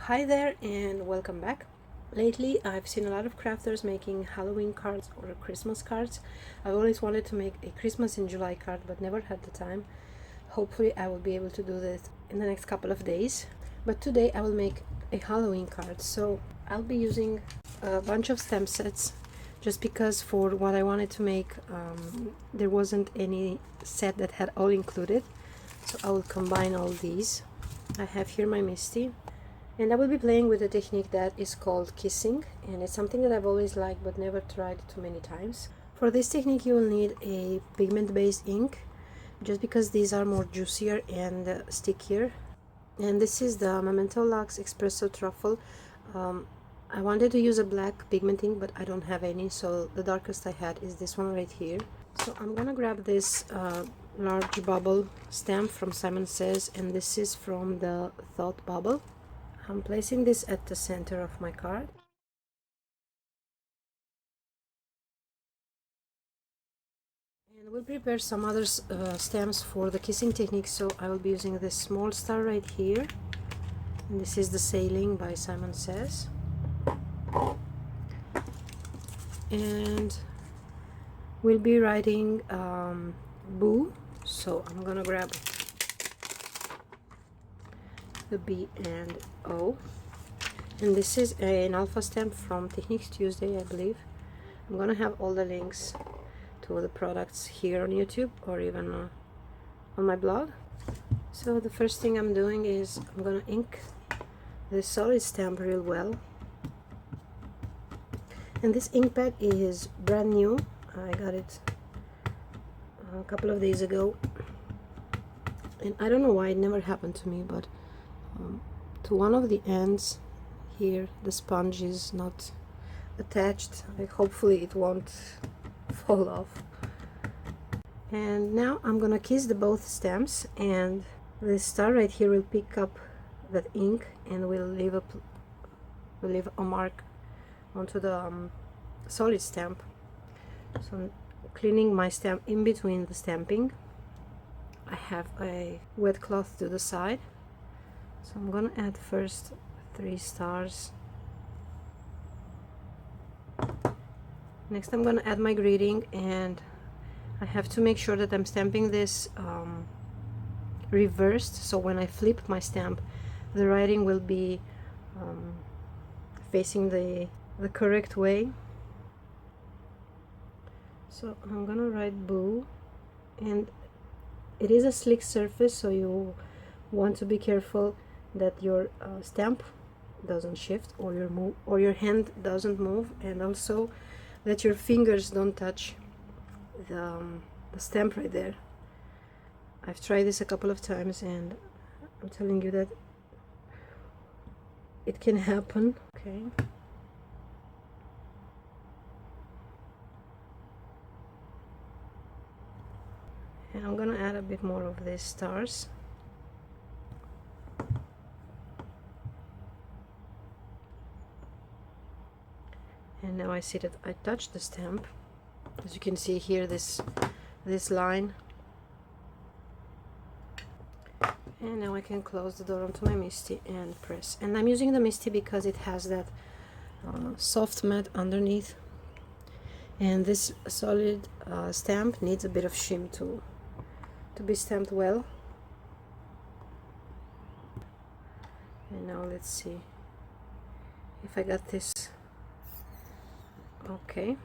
Hi there and welcome back. Lately I've seen a lot of crafters making Halloween cards or Christmas cards. I've always wanted to make a Christmas in July card but never had the time. Hopefully I will be able to do this in the next couple of days. But today I will make a Halloween card. So I'll be using a bunch of stamp sets just because for what I wanted to make there wasn't any set that had all included. So I will combine all these. I have here my Misty. And I will be playing with a technique that is called kissing, and it's something that I've always liked but never tried too many times. For this technique you will need a pigment based ink, just because these are more juicier and stickier. And this is the Memento Lux Espresso Truffle. I wanted to use a black pigment ink but I don't have any, so the darkest I had is this one right here. So I'm gonna grab this large bubble stamp from Simon Says, and this is from the Thought Bubble. I'm placing this at the center of my card. And we'll prepare some other stamps for the kissing technique, so I will be using this small star right here. And this is the Sailing by Simon Says. And we'll be writing Boo, so I'm gonna grab the B and O. And this is an alpha stamp from Techniques Tuesday, I believe. I'm gonna have all the links to the products here on YouTube or even on my blog. So the first thing I'm doing is I'm gonna ink this solid stamp real well. And this ink pad is brand new. I got it a couple of days ago, and I don't know why it never happened to me, but to one of the ends here the sponge is not attached. Hopefully it won't fall off. And now I'm gonna kiss the both stamps, and this star right here will pick up that ink and will leave a mark onto the solid stamp. So I'm cleaning my stamp in between the stamping. I have a wet cloth to the side, so I'm gonna add first 3 stars. Next I'm gonna add my greeting, and I have to make sure that I'm stamping this reversed, so when I flip my stamp the writing will be facing the correct way. So I'm gonna write Boo, and it is a slick surface, so you want to be careful that your stamp doesn't shift or your hand doesn't move, and also that your fingers don't touch the stamp right there. I've tried this a couple of times and I'm telling you that it can happen. Okay. And I'm gonna add a bit more of these stars. And now I see that I touched the stamp. As you can see here, this line. And now I can close the door onto my Misty and press. And I'm using the Misty because it has that soft matte underneath. And this solid stamp needs a bit of shim to be stamped well. And now let's see if I got this. Okay.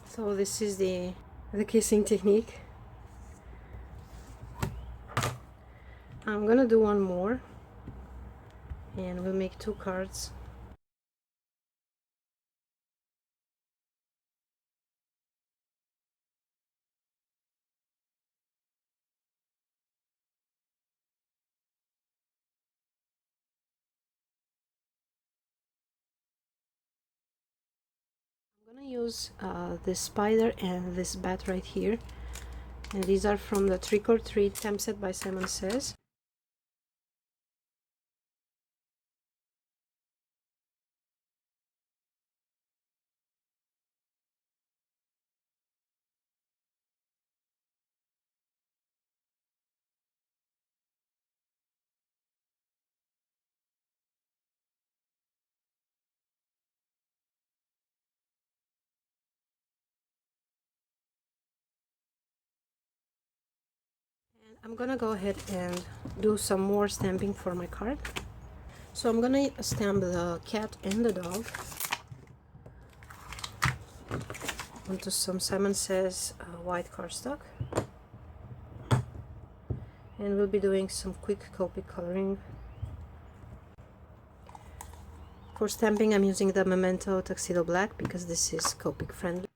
So this is the kissing technique. I'm gonna do one more and we'll make 2 cards. I'm gonna use this spider and this bat right here, and these are from the Trick or Treat stamp set by Simon Says. I'm gonna go ahead and do some more stamping for my card. So I'm gonna stamp the cat and the dog onto some Simon Says white cardstock. And we'll be doing some quick Copic coloring. For stamping, I'm using the Memento Tuxedo Black because this is Copic friendly.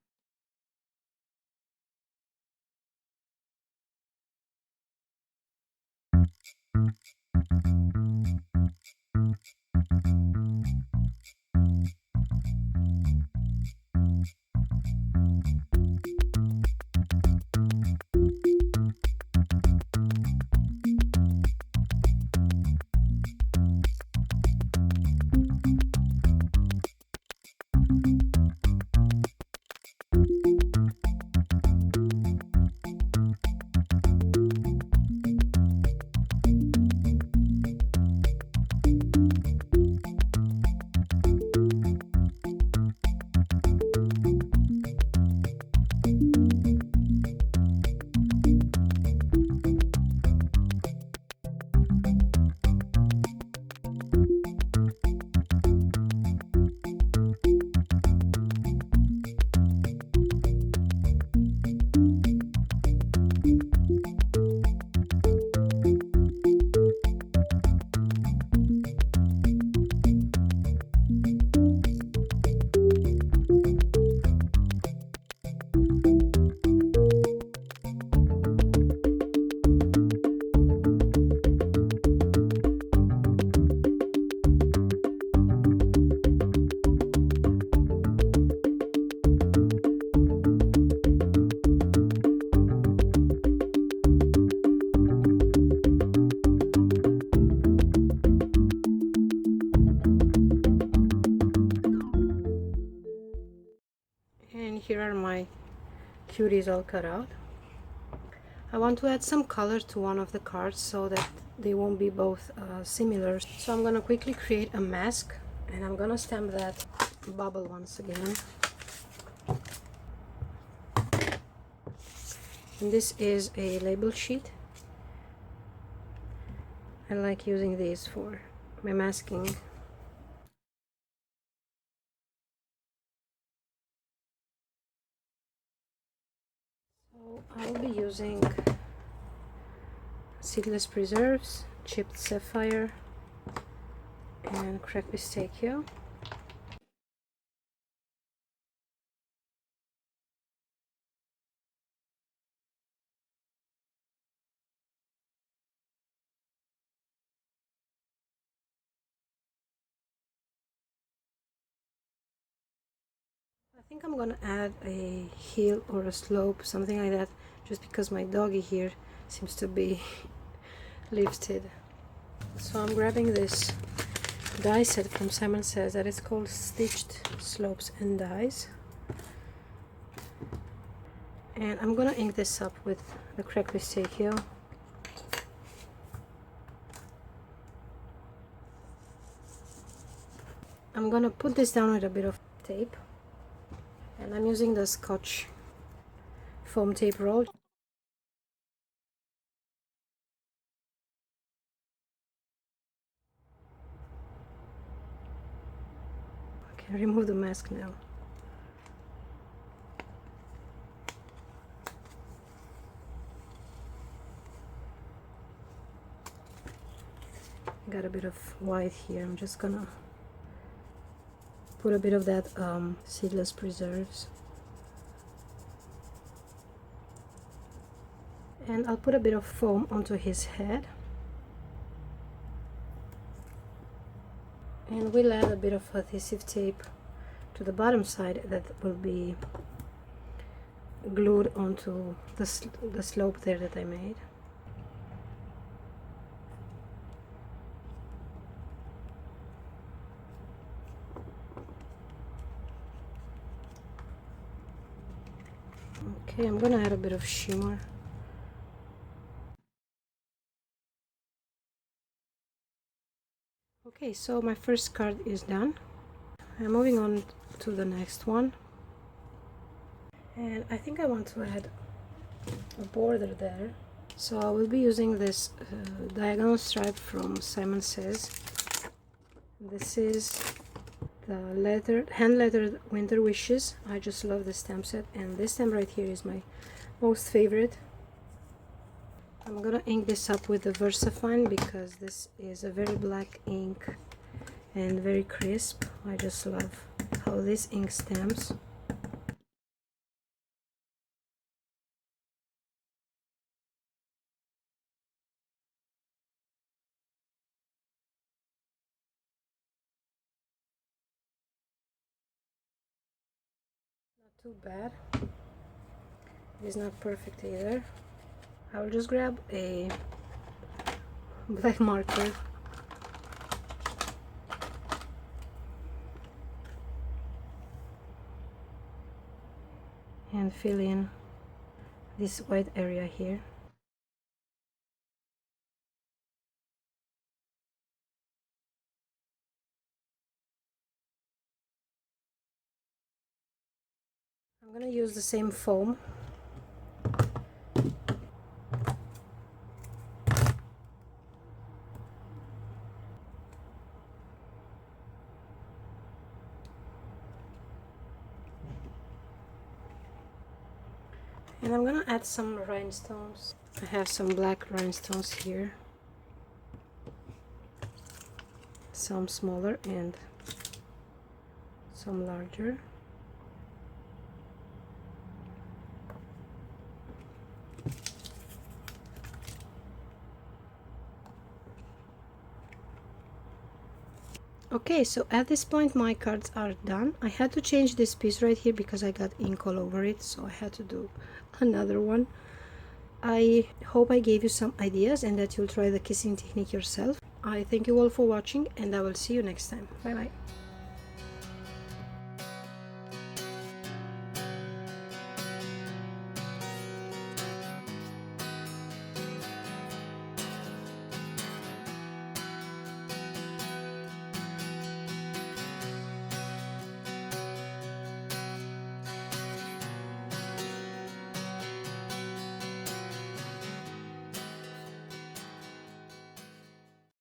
And here are my cuties all cut out. I want to add some color to one of the cards so that they won't be both similar. So I'm gonna quickly create a mask, and I'm gonna stamp that bubble once again. And this is a label sheet. I like using these for my masking. So I'll be using Seedless Preserves, Chipped Sapphire, and Cracked Pistachio. I think I'm gonna add a heel or a slope, something like that, just because my doggy here seems to be lifted. So I'm grabbing this die set from Simon Says that is called Stitched Slopes and Dies. And I'm gonna ink this up with the Cracked Pistachio. I'm gonna put this down with a bit of tape. And I'm using the Scotch foam tape roll. I can remove the mask now. Got a bit of white here. I'm just gonna put a bit of that Seedless Preserves. And I'll put a bit of foam onto his head. And we'll add a bit of adhesive tape to the bottom side that will be glued onto the slope there that I made. Okay, I'm gonna add a bit of shimmer. Okay, so my first card is done. I'm moving on to the next one. And I think I want to add a border there. So I will be using this diagonal stripe from Simon Says. This is the hand lettered Winter Wishes. I just love this stamp set, and this stamp right here is my most favorite. I'm gonna ink this up with the VersaFine because this is a very black ink and very crisp. I just love how this ink stamps. Not too bad. It is not perfect either. I will just grab a black marker and fill in this white area here. I'm gonna use the same foam. And I'm gonna add some rhinestones. I have some black rhinestones here. Some smaller and some larger. Okay, so at this point my cards are done. I had to change this piece right here because I got ink all over it, so I had to do another one. I hope I gave you some ideas and that you'll try the kissing technique yourself. I thank you all for watching, and I will see you next time. Bye bye.